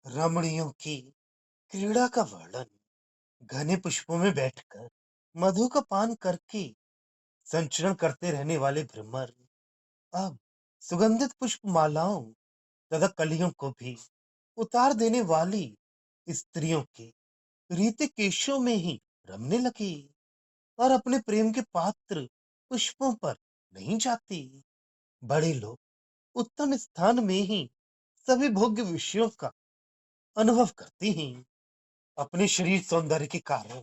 रमणियों की क्रीड़ा का वर्णन। घने पुष्पों में बैठकर मधु का पान करके संचरण करते रहने वाले भ्रमर अब सुगंधित पुष्प मालाओं तथा कलियों को भी उतार देने वाली स्त्रियों के रीति केशों में ही रमने लगी और अपने प्रेम के पात्र पुष्पों पर नहीं जाती। बड़े लोग उत्तम स्थान में ही सभी भोग्य विषयों का अनुभव करते हैं। अपने शरीर सौंदर्य के कारण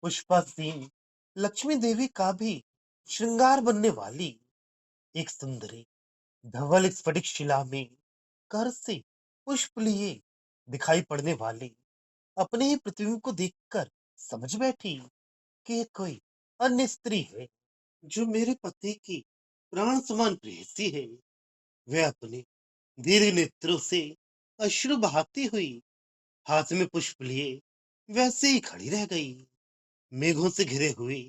पुष्पा सिंह लक्ष्मी देवी का भी श्रृंगार बनने वाली एक सुंदरी धवल स्फटिक शिला में कर से पुष्प लिए दिखाई पड़ने वाली अपने ही प्रतिबिंब को देखकर समझ बैठी कि ये कोई अन्य स्त्री है जो मेरे पति की प्राण समान प्रेयसी है। वह अपने दीर्घ नेत्रों से अश्रु बहाती हुई हाथ में पुष्प लिए वैसे ही खड़ी रह गई। मेघों से घिरे हुए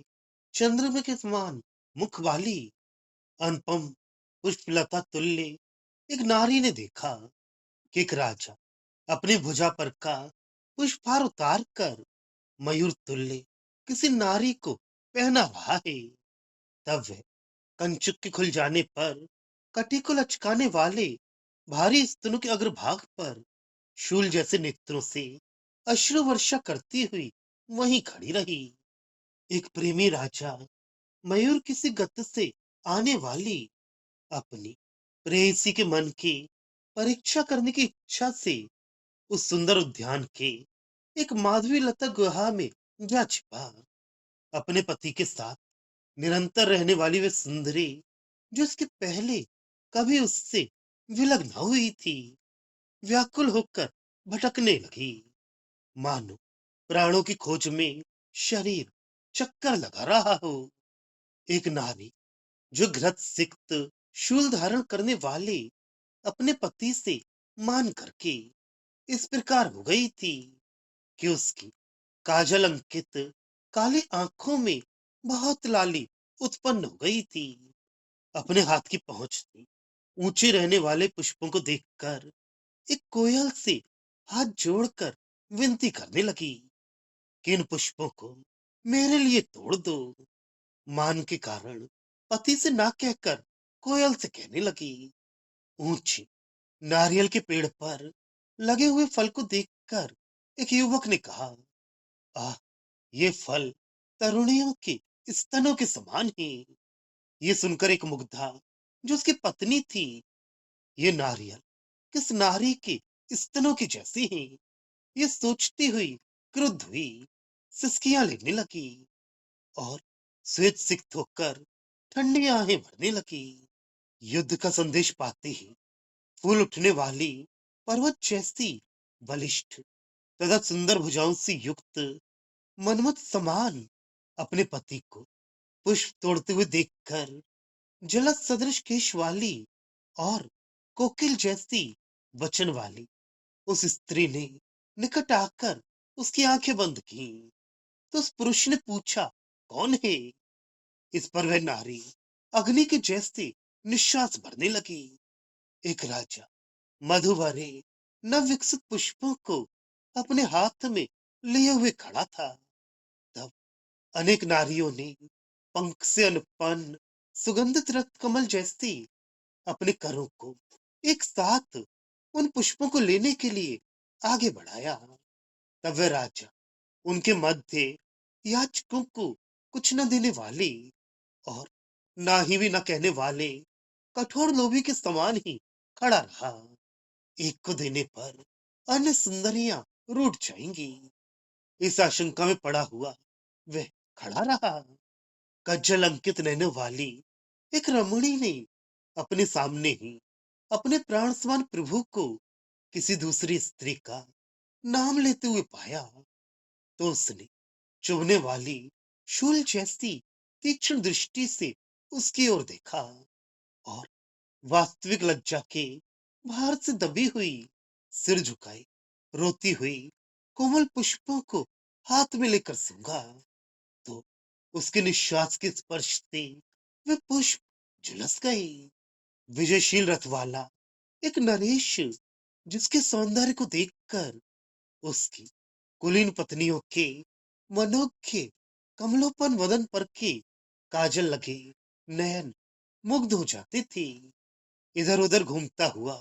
चंद्रमा के समान मुख वाली अनुपम पुष्पलता तुल्य एक नारी ने देखा कि एक राजा अपनी भुजा पर का पुष्पहार उतार कर मयूर तुल्य किसी नारी को पहना रहा है। तब वह कंचुक के खुल जाने पर कटी को लचकाने वाले भारी स्तनों के अग्रभाग पर शूल जैसे नेत्रों से अश्रु वर्षा करती हुई वहीं खड़ी रही। एक प्रेमी राजा मयूर किसी गत से आने वाली अपनी प्रेयसी के मन की परीक्षा करने की इच्छा से उस सुंदर उद्यान के एक माधवी लता गुहा में जा छिपा। अपने पति के साथ निरंतर रहने वाली वे सुंदरी जो इसके पहले कभी उससे विलग न हुई थी व्याकुल होकर भटकने लगी, मानो प्राणों की खोज में शरीर चक्कर लगा रहा हो। एक नारी जो घृत सिक्त शूल धारण करने वाले अपने पति से मान करके इस प्रकार हो गई थी कि उसकी काजल अंकित काली आंखों में बहुत लाली उत्पन्न हो गई थी। अपने हाथ की पहुंच से ऊंचे रहने वाले पुष्पों को देखकर एक कोयल से हाथ जोड़कर विनती करने लगी कि इन पुष्पों को मेरे लिए तोड़ दो। मान के कारण पति से ना कहकर कोयल से कहने लगी। ऊंची नारियल के पेड़ पर लगे हुए फल को देखकर एक युवक ने कहा, आह, ये फल तरुणियों के स्तनों के समान है। ये सुनकर एक मुग्धा जो उसकी पत्नी थी, ये नारियल किस नारी के स्तनों की जैसी है, ये सोचती हुई क्रुद्ध हुई, सिसकियां लेने लगी और श्वेत सिक्त होकर ठंडी आहें भरने लगी। युद्ध का संदेश पाते ही फूल उठने वाली पर्वत जैसी बलिष्ठ तथा सुंदर भुजाओं से युक्त मनमत समान अपने पति को पुष्प तोड़ते हुए देखकर जलद सदृश केश वाली और कोकिल जैसी वचन वाली उस स्त्री ने निकट आकर उसकी आंखें बंद की। तो उस पुरुष ने पूछा, कौन है? इस पर वह नारी अग्नि के जैसे निश्वास भरने लगी। एक राजा मधु भरे नव विकसित पुष्पों को अपने हाथ में लिए हुए खड़ा था। तब अनेक नारियों ने पंख से अनुपन्न सुगंधित रक्त कमल जैसी अपने करों को एक साथ उन पुष्पों को लेने के लिए आगे बढ़ाया। तब वह राजा उनके मध्य याचकों को कुछ न देने वाले और ना ही भी न कहने वाले कठोर लोभी के समान ही खड़ा रहा। एक को देने पर अन्य सुंदरियां रूठ जाएंगी, इस आशंका में पड़ा हुआ वह खड़ा रहा। कज्जल अंकित नैनों वाली एक रमणी ने अपने सामने ही अपने प्राण समान प्रभु को किसी दूसरी स्त्री का नाम लेते हुए पाया तो उसने चुभने वाली शूल जैसी तीक्ष्ण दृष्टि से उसकी ओर देखा और वास्तविक लज्जा के भार से दबी हुई सिर झुकाई रोती हुई कोमल पुष्पों को हाथ में लेकर सूंघा तो उसके निश्वास के स्पर्श से वे पुष्प झुलस गए। विजयशील रथ वाला एक नरेश जिसके सौंदर्य को देखकर उसकी कुलीन पत्नियों के मनोज्ञ कमलोपन वदन पर के काजल लगे नयन मुग्ध हो जाते थे। इधर उधर घूमता हुआ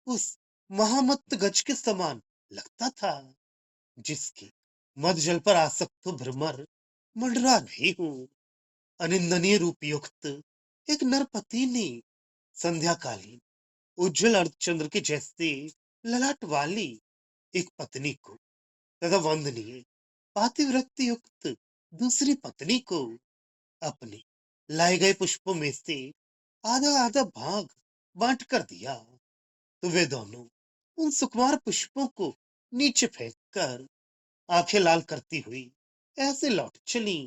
उस महामत्त गज के समान लगता था, जिसके मद जल पर आसक्त भ्रमर मंडरा नहीं हूं। अनिंदनीय रूप युक्त एक नरपति ने संध्याकालीन उज्जवल अर्धचंद्र के जैसे ललाट वाली एक पत्नी को तथा वंदनीय पातिव्रत्य युक्त दूसरी पत्नी को अपने लाए गए पुष्पों में से आधा आधा भाग बांट कर दिया, तो वे दोनों उन सुकुमार पुष्पों को नीचे फेंक कर आंखें लाल करती हुई ऐसे लौट चली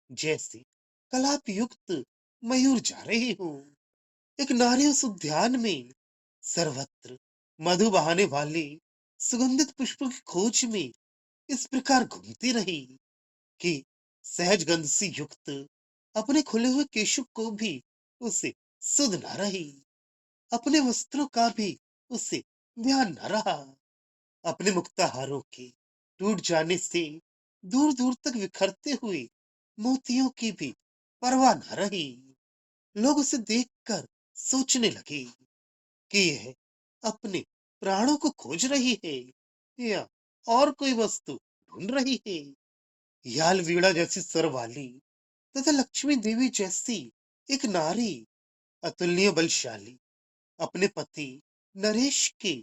जैसे कलाप युक्त मयूर जा रही हो। एक नारी उस उद्यान में सर्वत्र मधु बहाने वाले सुगंधित पुष्पों की खोज में इस प्रकार घूमती रही कि सहज गंध से युक्त अपने खुले हुए केशों को भी उसे सुध न रही, अपने वस्त्रों का भी उसे ध्यान न रहा, अपने मुक्ताहारों के टूट जाने से दूर दूर तक बिखरते हुए मोतियों की भी परवाह न रही। लोग उसे देखकर सोचने लगे कि यह अपने प्राणों को खोज रही है या और कोई वस्तु ढूंढ रही है। याल वीणा जैसी स्वर वाली तथा लक्ष्मी देवी जैसी एक नारी अतुलनीय बलशाली अपने पति नरेश के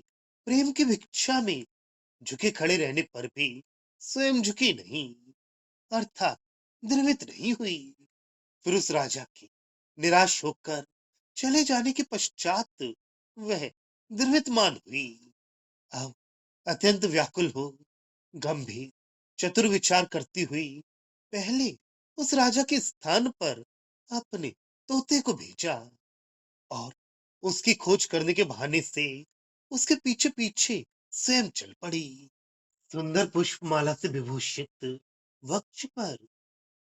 प्रेम की भिक्षा में झुके खड़े रहने पर भी स्वयं झुकी नहीं, अर्थात द्रवित नहीं हुई। फिर उस राजा के निराश होकर चले जाने के पश्चात वह द्रवितमान हुई। अब अत्यंत व्याकुल हो गंभीर चतुर विचार करती हुई पहले उस राजा के स्थान पर अपने तोते को भेजा और उसकी खोज करने के बहाने से उसके पीछे पीछे स्वयं चल पड़ी। सुंदर पुष्पमाला से विभूषित वक्ष पर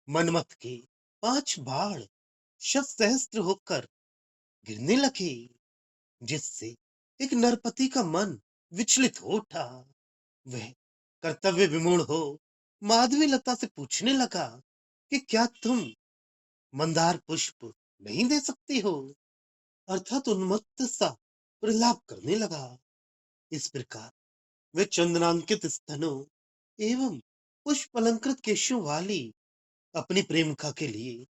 मनमथ के 5 बाण शत सहस्त्र होकर गिरने लगे, जिससे एक नरपति का मन विचलित हो उठा। वह कर्तव्य विमूढ़ हो माधवी लता से पूछने लगा कि क्या तुम मंदार पुष्प नहीं दे सकती हो, अर्थात उन्मत्त सा प्रलाप करने लगा। इस प्रकार वे चंद्रांकित स्तनों एवं पुष्प अलंकृत केशों वाली अपनी प्रेमिका के लिए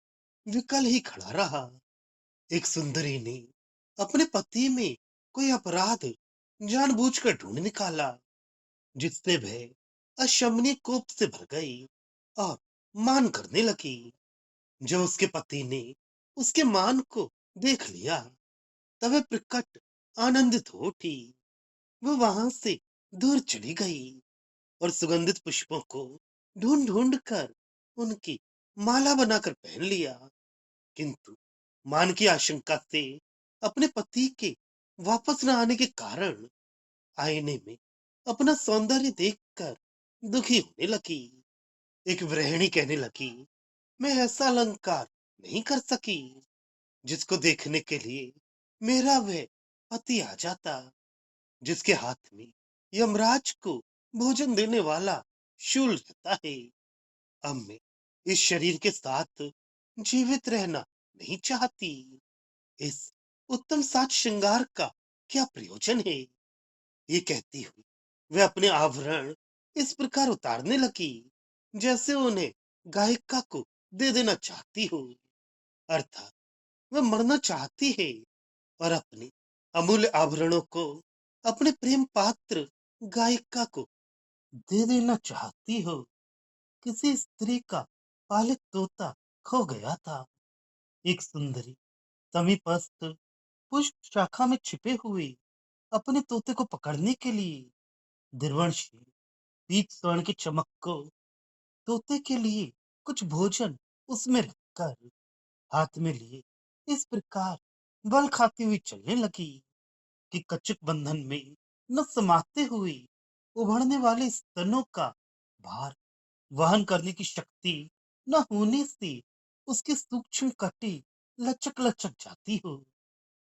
विकल ही खड़ा रहा। एक सुंदरी ने अपने पति में कोई अपराध जानबूझकर ढूंढ निकाला, जिससे वह अशमनीय कोप से भर गई और मान करने लगी। जब उसके पति ने उसके मान को देख लिया तब वह प्रकट आनंदित हो उठी। वह वहां से दूर चली गई और सुगंधित पुष्पों को ढूंढ ढूंढ कर उनकी माला बनाकर पहन लिया, किंतु मान की आशंका से अपने पति के वापस न आने के कारण आईने में अपना सौंदर्य देखकर दुखी होने लगी। एक गृहिणी कहने लगी, मैं ऐसा अलंकार नहीं कर सकी जिसको देखने के लिए मेरा वह पति आ जाता, जिसके हाथ में यमराज को भोजन देने वाला शूल रहता है। अब मैं इस शरीर के साथ जीवित रहना नहीं चाहती। इस उत्तम साज श्रृंगार का क्या प्रयोजन है? ये कहती हुई वह अपने आभरण इस प्रकार उतारने लगी जैसे उन्हें गायिका को दे देना चाहती हो, अर्थात वह मरना चाहती है और अपने अमूल्य आभरणों को अपने प्रेम पात्र गायिका को दे देना चाहती हो। किसी स्त्री का पालित तोता खो गया था। एक सुंदरी समीपस्थ पुष्प शाखा में छिपे हुए अपने तोते को पकड़ने के लिए दिरवंशी पीत स्वर्ण की चमक को तोते के लिए कुछ भोजन उसमें रखकर हाथ में लिए इस प्रकार बल खाती हुई चलने लगी कि कचुक बंधन में न समाते हुए उभरने वाले स्तनों का भार वहन करने की शक्ति न होने से उसकी सूक्ष्म कटी लचक लचक जाती हो।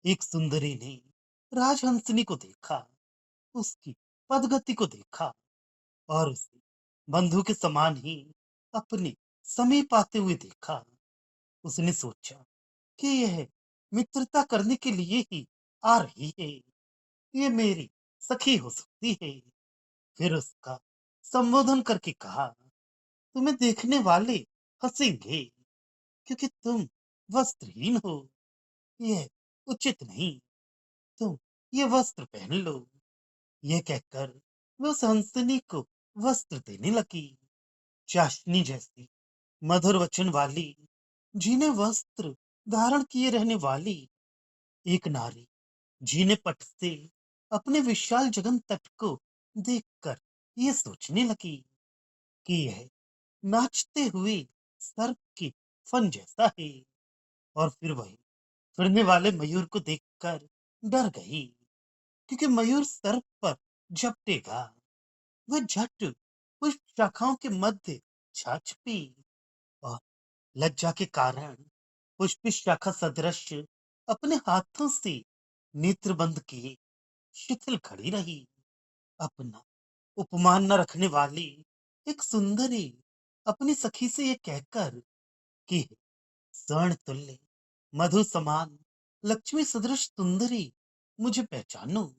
एक सुंदरी ने राजहंसनी को देखा उसकी पदगति को देखा और उसे बंधु के समान ही अपने समीप आते हुए देखा। उसने सोचा कि यह मित्रता करने के लिए ही आ रही है, ये मेरी सखी हो सकती है। फिर उसका संबोधन करके कहा, तुम्हें देखने वाले हंसेंगे क्योंकि तुम वस्त्रहीन हो। यह उचित नहीं, तुम ये वस्त्र पहन लो। यह कहकर वह उस हंसनी को वस्त्र देने लगी। चाशनी जैसी मधुर वचन वाली, जिन्हें वस्त्र धारण किए रहने वाली एक नारी जीने पट से अपने विशाल जगन तट को देखकर ये सोचने लगी कि यह नाचते हुए सर्प के फन जैसा है। और फिर वही फिरने वाले मयूर को देखकर डर गई, क्योंकि मयूर सर्प पर झपटेगा। वह झट पुष्प शाखाओं के मध्य छा छिपी और लज्जा के कारण पुष्प शाखा सदृश अपने हाथों से नेत्र बंद किए शिथिल खड़ी रही। अपना उपमान न रखने वाली एक सुंदरी अपनी सखी से ये कहकर कि स्वर्ण तुल्य मधु समान लक्ष्मी सदृश सुंदरी मुझे पहचानो,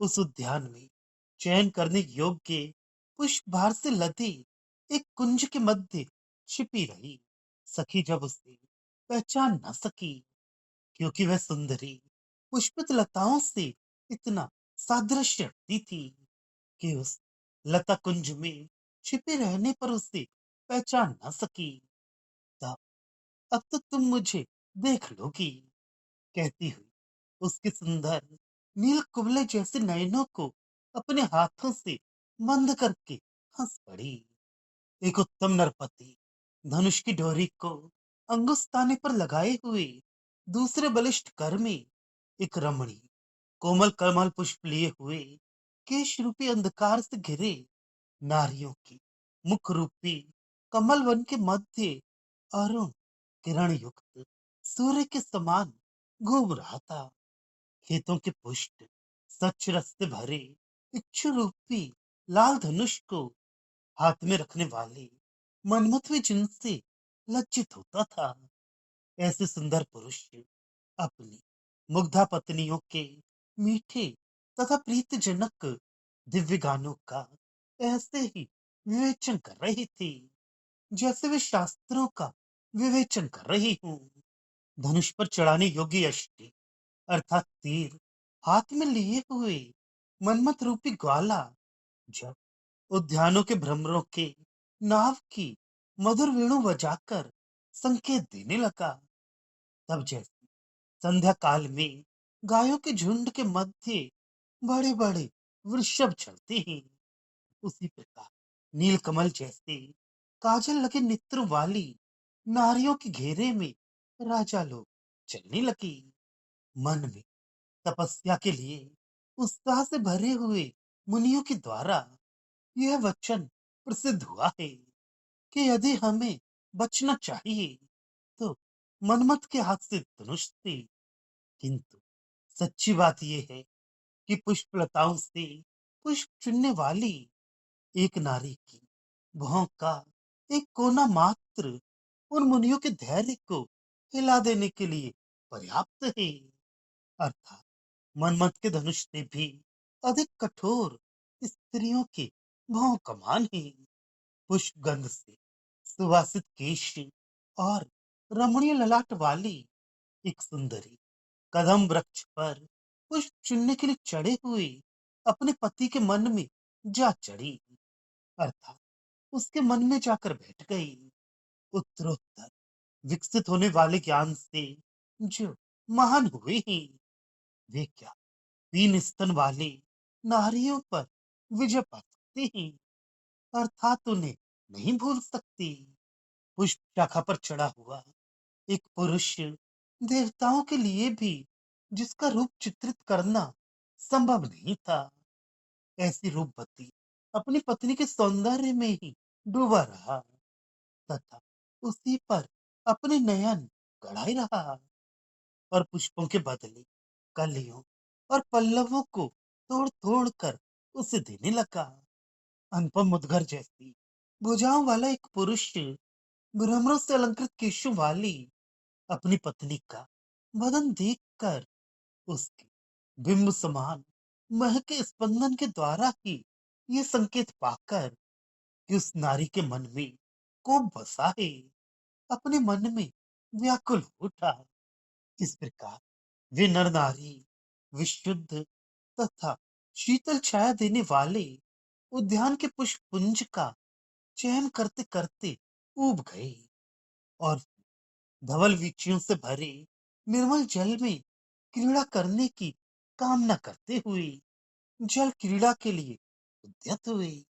उस उद्यान में चयन करने योग्य पुष्प भार से लदे एक कुंज के मध्य छिपी रही। सखी जब उसे पहचान न सकी, क्योंकि वह सुंदरी पुष्पित लताओं से इतना सादृश्य रखती थी कि उस लता कुंज में छिपे रहने पर उसे पहचान न सकी। तब अब तो तुम मुझे देख लोगी, कहती हुई उसके सुंदर नील कुबले जैसे नयनों को अपने हाथों से बंद करके हंस पड़ी। एक उत्तम नरपति धनुष की डोरी को अंगुस्ताने पर लगाए हुए दूसरे बलिष्ठ कर में एक रमणी कोमल कमल पुष्प लिए हुए केश रूपी अंधकार से घिरे नारियों की मुख रूपी कमल वन के मध्य अरुण किरण युक्त सूर्य के समान घूम रहा था। खेतों के पुष्ट सच रस से भरे इच्छु रूपी लाल धनुष को हाथ में रखने वाले मनमथ भी जिनसे लज्जित होता था। ऐसे सुंदर पुरुष अपनी मुग्धा पत्नियों के मीठे तथा प्रीतिजनक दिव्य गानों का ऐसे ही विवेचन कर रही थी, जैसे वे शास्त्रों का विवेचन कर रही हूँ। धनुष पर चढ़ाने योग्य अष्टि अर्थात तीर हाथ में लिए हुए मनमत रूपी ग्वाला जब उद्यानों के भ्रमरों के नाव की मधुर वेणु बजाकर संकेत देने लगा, तब जैसे संध्या काल में गायों के झुंड के मध्य बड़े बड़े वृषभ चलते हैं, उसी प्रकार नीलकमल जैसे काजल लगे नेत्र वाली नारियों के घेरे में राजा लोग चलने लगे। मन में तपस्या के लिए उत्साह से भरे हुए मुनियों के द्वारा यह वचन प्रसिद्ध हुआ है कि यदि हमें बचना चाहिए तो मनमत के हाथ से धनुष से। किंतु सच्ची बात यह है कि पुष्पलताओं से पुष्प चुनने वाली एक नारी की भौं का एक कोना मात्र उन मुनियों के धैर्य को हिला देने के लिए पर्याप्त है। अर्थात मनमत के धनुष से भी अधिक कठोर स्त्रियों के भौं कमान है। पुष्प गंध से सुवासित केश और रमणीय ललाट वाली एक सुंदरी कदम वृक्ष पर पुष्प चुनने के लिए चढ़े हुए अपने पति के मन में जा चढ़ी, अर्थात उसके मन में जाकर बैठ गई। उत्तरोत्तर विकसित होने वाले ज्ञान से जो महान हुए हैं, वे क्या तीन स्तन वाले नारियों पर विजय पा सकते हैं, अर्थात उन्हें नहीं भूल सकती। पुष्प शाखा पर चढ़ा हुआ एक पुरुष देवताओं के लिए भी जिसका रूप चित्रित करना संभव नहीं था, ऐसी रूपवती अपनी पत्नी के सौंदर्य में ही डूबा रहा तथा उसी पर अपने नयन गड़ाए रहा और पुष्पों के बदले कलियों और पल्लवों को तोड़ तोड़ कर उसे देने लगा। अनुपम मुदगर जैसी भुजाओं वाला एक पुरुष भ्रमरों से अलंकृत केशों वाली अपनी पत्नी का बदन देखकर उसके बिंब समान महके स्पंदन के द्वारा ही ये संकेत पाकर कि उस नारी के मन में कोप बसा है, अपने मन में व्याकुल हो उठा। इस प्रकार वे नर नारी विशुद्ध तथा शीतल छाया देने वाले उद्यान के पुष्प पुंज का चयन करते करते ऊब गए और धवल वीचियों से भरे निर्मल जल में क्रीड़ा करने की कामना करते हुए जल क्रीड़ा के लिए उद्यत हुए।